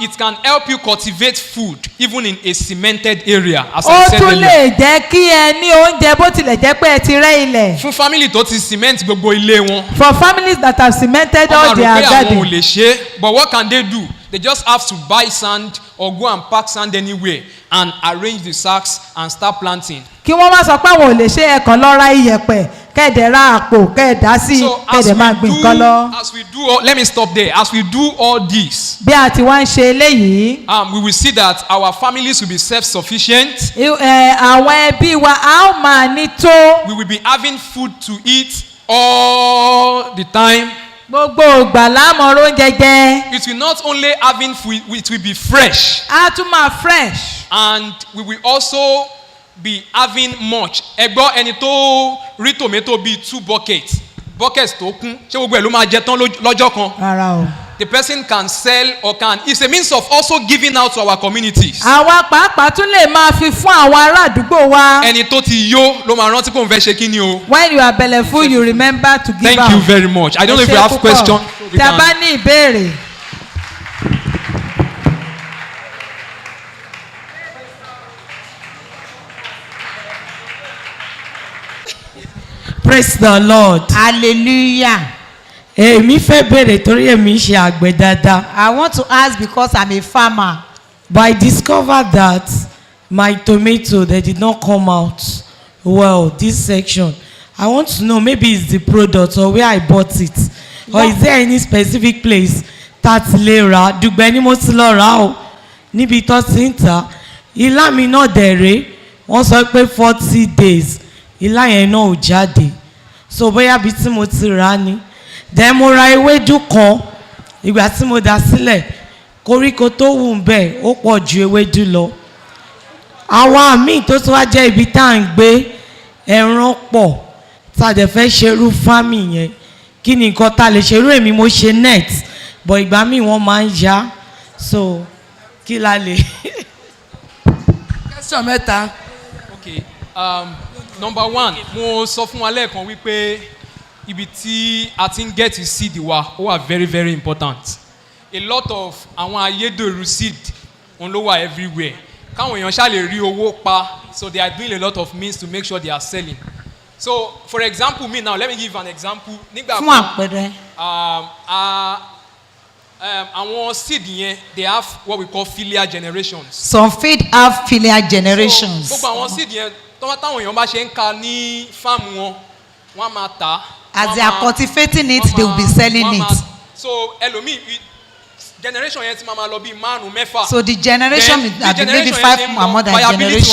it can help you cultivate food even in a cemented area as ó I said tún earlier. lè jẹ́ kí ẹ ní oúnjẹ bó tilẹ̀ jẹ́ pé ẹ ti rẹ́ ilẹ̀. fún family tó ti cement gbogbo ilé wọn. for families that have cemented all wọ́n máa their rò pé àwọn ò garden. lè ṣe but what can they do they just have to buy sand or go and pack sand anywhere and arrange the sacks and start planting. kí wọ́n má sọ pé àwọn ò lè ṣe ẹ̀kan lọ ra iyẹ̀pẹ̀ kẹ́ẹ̀dẹ̀ ra àpò kẹ́ẹ̀dá sí so kẹ́ẹ̀dẹ̀ máa gbìn nǹkan lọ. as we do all, let me stop there as we do all this. bí a ti wá ń ṣe eléyìí. we will see that our families will be self-sufficient. àwọn ẹbí wa a ó máa ní tó. we will be having food to eat all the time. gbogbo ìgbà lámọ̀rọ̀ oúnjẹ jẹ. it will not only having food it will be fresh. a tún máa fresh. and we will also be having much. ẹ gbọ́ ẹni tó rí tomato bíi 2 buckets tó kún ṣé gbogbo ẹ̀ ló máa jẹ tán lọ́jọ́ kan. rárá o. the person can sell or can it's a means of also giving out to our communities. àwa pàápàá tún lè máa fi fún àwọn ará àdúgbò wa. ẹni tó ti yó ló máa rántí kó n fẹ́ ṣe kí ni o. when you are belleful you remember to give out. thank you very much I don't know if you have question. tí a bá ní ìbéèrè. Praise the Lord. Hallelujah. Èmi fẹ́ bèrè torí èmi ṣe àgbẹ̀ dáadáa. I want to ask because I'm a farmer. But I discovered that my tomato they did not come out well this section. I want to know maybe it's the product or where I bought it or is there any specific place that lè rà dùgbẹ́ ni mo ti lọ rà o níbi tó ti ń tà ilá mi náà dẹ̀rẹ̀ wọ́n sọ pé 40 days ilá yẹn náà ò jáde so bóyá bí tí mo ti rà ni then mo ra ewédú kan ìgbà tí mo dà sílẹ̀ koríko tó wù ń bẹ̀ ó pọ̀ ju ewédú lọ àwọn míì tó tún wá jẹ́ ibi tá à ń gbé ẹran pọ̀ tá a dẹ̀ fẹ́ ṣerú fámì yẹn kí ni nǹkan tá a lè ṣerú èmi mo ṣe net but ìgbà míì wọ́n máa ń yá so kí la lè. question mẹ́ta. okay number 1 mo sọ fún wa lẹ́ẹ̀kan wípé ibi tí a ti ń get seed wa ó wà very very important a lot of àwọn ayédèrú seed òun ló wà everywhere káwọn èèyàn ṣáà lè rí owó pa so they are doing a lot of means to make sure they are selling so for example me now let me give an example nígbà Fún àpẹẹrẹ. àwọn seed yẹn they have what we call filial generations. Some feed have filial generations. so gbogbo àwọn seed yẹn táwọn èèyàn bá ṣe ń ka ní fáàmù wọn wọ́n á máa tà á. As they are cultivating it, they will be selling it. So ẹlòmíì generation yẹn ti máa lọ bí 5-6. So the generation has been maybe 5 or more than generations.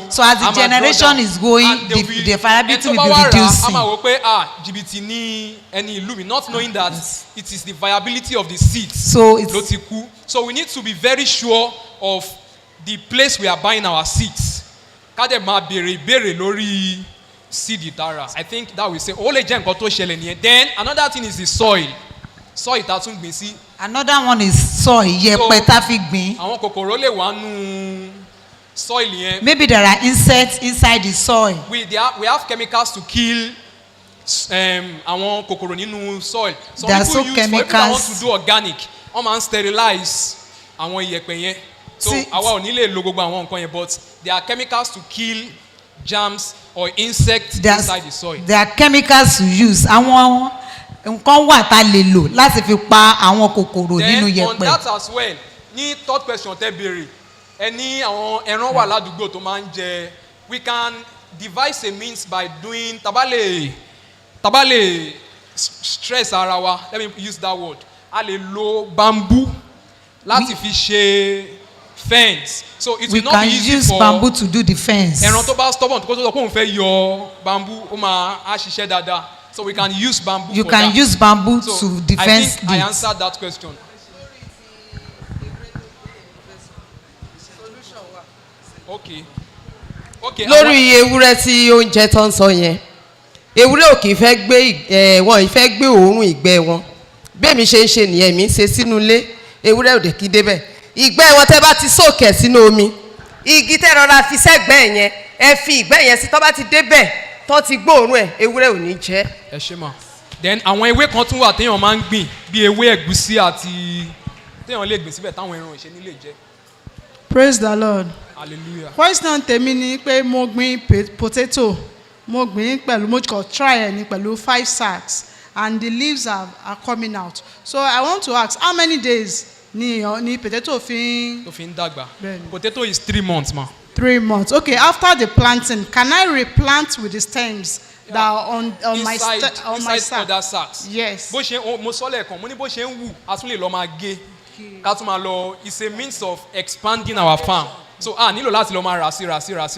So as the generation is going, the viability will be reducing. Ama wo pé jìbìtì ní ẹni ìlú mi, not knowing that it is the viability of the seeds. So it's ló ti kú. So we need to be very sure of the place we are buying our seeds. Ká dẹ̀ máa béèrè ìbéèrè lórí seed ìtara. I think that will say ó lè jẹ́ nǹkan tó ṣẹlẹ̀ nìyẹn. Then another thing is the soil. Soil tá tún gbìn sí. Another one is soil, yẹ̀pẹ̀ tá fi gbìn. Àwọn kòkòrò lè wà nù soil yẹn. Maybe there are insects inside the soil. We have chemicals to kill àwọn kòkòrò nínú soil. Some there are people so use chemicals. For people that want to do organic, wọ́n máa ń sterilize àwọn iyẹ̀pẹ̀ yẹn. So àwa ò ní lè lo gbogbo àwọn nǹkan yẹn, but there are chemicals to kill germs or insects inside the soil. There are chemicals to use. Àwọn nǹkan wà tá lè lò láti fi pa àwọn kòkòrò nínú yẹ̀pẹ̀. Then on that as well, ní third question tẹ́ béèrè, ẹni àwọn ẹran wà ládùúgbò tó máa ń jẹ, we can devise a means by doing tabale stress ara wa, let me use that word, a lè lo bamboo láti fi ṣe fence. So it will not be easy for. We can use bamboo to do the fence. Ẹran tó bá stubborn tó kó tó sọ pé òun fẹ́ yọ bamboo, ó máa á ṣiṣẹ́ dáadáa. So we can use bamboo you for that. You can use bamboo so to defense. I think I answered that question. Okay. Okay. Lórí ewúrẹ́ tí oúnjẹ tó ń sọ yẹn, ewúrẹ́ ò kì í fẹ́ gbé wọn ì fẹ́ gbé òórùn ìgbẹ́ wọn. Bẹ́ẹ̀ mi ṣe ń ṣe nìyẹn, mi ń ṣe sínú ilé, ewúrẹ́ ò dé kí débẹ̀. Ìgbẹ́ wọn tẹ́ bá ti sókè sínú omi, igi tẹ́ rọra fi sẹ́gbẹ́ yẹn, ẹ fi ìgbẹ́ yẹn sí, tó bá ti débẹ̀ tó ti gbóòórùn ẹ̀, ewúrẹ́ ò ní jẹ. Ẹ ṣé mà. Then àwọn ewé kan tún wà téèyàn máa ń gbìn bí ewé ẹ̀gúsí àti téèyàn lè gbìn síbẹ̀ táwọn ẹran ìṣe nílé jẹ. Praise the Lord. Hallelujah. Question tèmi ni pé mo gbìn potato, mo gbìn pẹ̀lú mo kàn try ẹ̀ ní pẹ̀lú 5 sacks and the leaves are coming out. So I want to ask how many days ni potato fi ń dàgbà? Potato is 3 months ma. 3 months. Okay, after the planting, can I replant with the stems that are on my sack? Inside other sacks. Yes. Bó ṣe mo sọ lẹ́ẹ̀kan, mo ní bó ṣe ń wù, a tún lè lọ máa gé. Ká tún máa lọ, it's a means of expanding our farm. So nílò láti lọ máa rà sí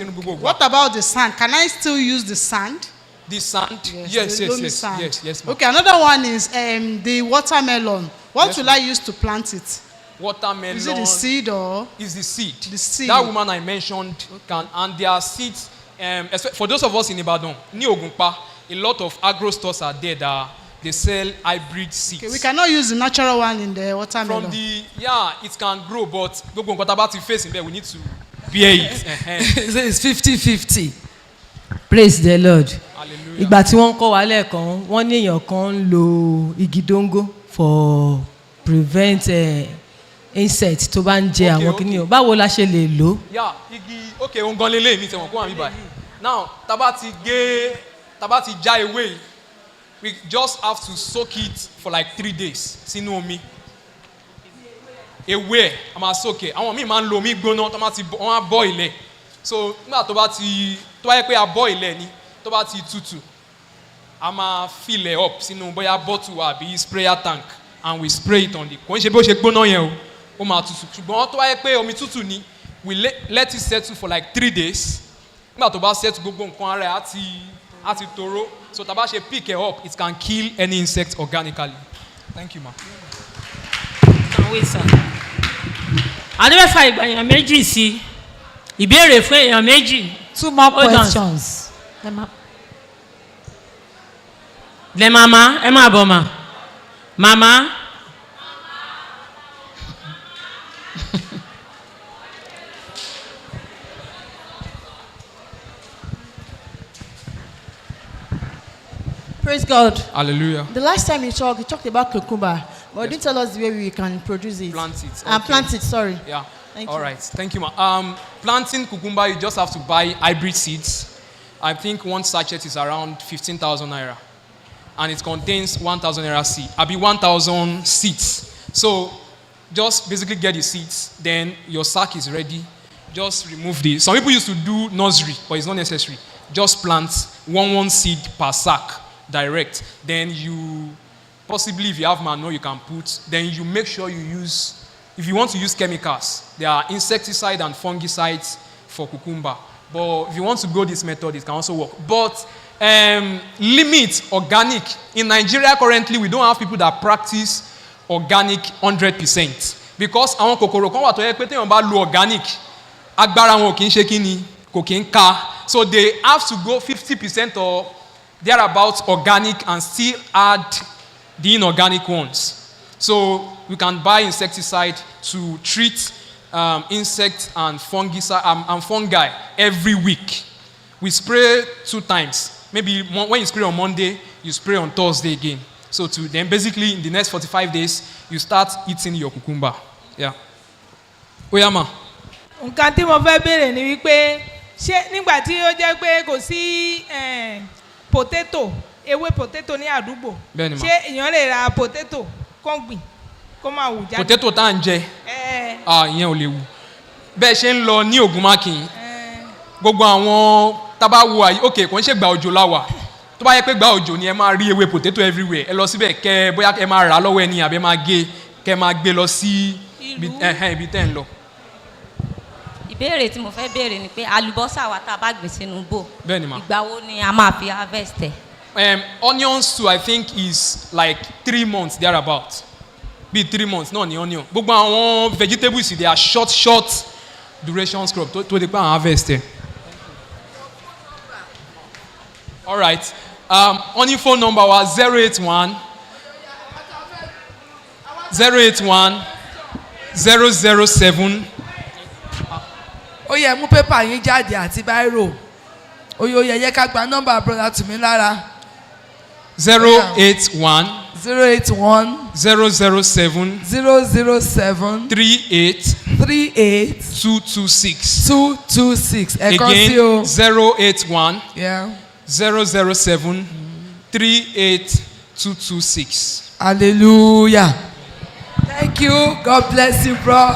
nínú gbogbo ìgbà. What about the sand? Can I still use the sand? The sand? Yes. Yes. Okay, another one is the watermelon. What will I use to plant it? Watermelon. Is it the seed or? Is the seed. The seed. That woman I mentioned can, and there are seeds. For those of us in Ibadan, ní Ògùnpa, a lot of agro stores are there that they sell hybrid seeds. Okay, we cannot use the natural one in the watermelon. From it can grow, but gbogbo nǹkan tá bá ti face in there, we need to bear it. It's 50-50. Praise the Lord. Hallelujah. Ìgbà tí wọ́n kọ́ wa lẹ́ẹ̀kan, wọ́n ní èèyàn kan ń lo igi dóngó for prevent insect tó bá ń jẹ àwọn kìnìún. Báwo la ṣe lè lò? Igi òun gan lélẹ̀ mi tẹ̀wọ̀n kó wà mí báyìí. Now tá bá ti já ewé yìí, we just have to soak it for like 3 days sínú omi. Ewé a máa soak ẹ̀. Àwọn míì máa ń lo omi gbóná tó wọ́n á boil ẹ̀. So nígbà tó bá yẹ pé a boil ẹ̀ ni, tó bá ti tutù, a máa fill it up sínú bóyá bottle àbí sprayer tank and we spray it on the. Kò ń ṣe bí ó ṣe gbóná yẹn o, ó máa tutù. Ṣùgbọ́n tó bá yẹ pé omi tutù ni, we let it settle for like 3 days. Nígbà tó bá settle gbogbo nǹkan ara ẹ̀ á ti toró. So tá bá ṣe pick it up, it can kill any insect organically. Thank you ma. Adébẹ́fà ìgbà èèyàn méjì sí ìbéèrè fún èèyàn méjì. 2 more questions. Lẹ màmá ẹ máa bọ̀ mà. Màmá. Praise God. Hallelujah. The last time you talked about cucumber, but you didn't tell us the way we can produce it. Plant it. Okay. Plant it, sorry. Yeah. Thank All you. right. Thank you, ma. Planting cucumber, you just have to buy hybrid seeds. I think one sachet is around 15,000 naira. And it contains 1,000 naira seed. I'll be 1,000 seeds. So just basically get the seeds. Then your sack is ready. just remove the. Some people used to do nursery, but it's not necessary. Just plant one seed per sack direct. Then you, possibly if you have manure you can put, then you make sure you use, if you want to use chemicals, there are insecticide and fungicides for cucumber. But if you want to go this method, it can also work. But limit organic. In Nigeria currently, we don't have people that practice organic 100%. Because àwọn kòkòrò kan wà tó yẹ pé téèyàn bá lo organic, agbára wọn kì í ṣe kí ni, kò kì í ká. So they have to go 50% or thereabouts organic and still add the inorganic ones. So we can buy insecticide to treat insects and fungi every week. We spray 2 times. Maybe when you spray on Monday, you spray on Thursday again. So then basically in the next 45 days, you start eating your cucumber. Yeah. Oyama. Nǹkan tí mo fẹ́ béèrè ni wípé ṣé nígbà tí ó jẹ́ pé kò sí potato, ewé potato ní àdúgbò, ṣé èèyàn lè ra potato kó gbìn kó máa wù jáde? Potato tá à ń jẹ ìyẹn ò lè wù. Bẹ́ẹ̀ ṣe ń lọ ní Ògùnmákin, gbogbo àwọn tábà wo àyè òkè kò ń ṣe gba òjò láwà. Tó bá yẹ pé gba òjò ni ẹ máa rí ewé potato everywhere. Ẹ lọ síbẹ̀ kẹ́ bóyá ẹ máa rà lọ́wọ́ ẹni àbí ẹ máa gé kẹ́ máa gbé lọ sí ibi tẹ́ ń lọ. Ìbéèrè tí mo fẹ́ béèrè ni pé àlùbọ́sà wa tá a bá gbìn sínú bò. Bẹ́ẹ̀ni ma. Ìgbà wo ni a máa fi harvest ẹ̀? Onions too I think is like 3 months thereabout. Be 3 months náà ni onion. Gbogbo àwọn vegetables they are short duration crop tó di pa harvest ẹ̀. All right. Only phone number was 081 007. Ó yẹ mú pépà yín jáde àti báírò. Ó yẹ ká gba nọ́mbà brother Tumilara. 081 007 38 226. Ẹ̀kan sí o. Again 081 Yeah. 007 38 226. Hallelujah. Thank you. God bless you, bro.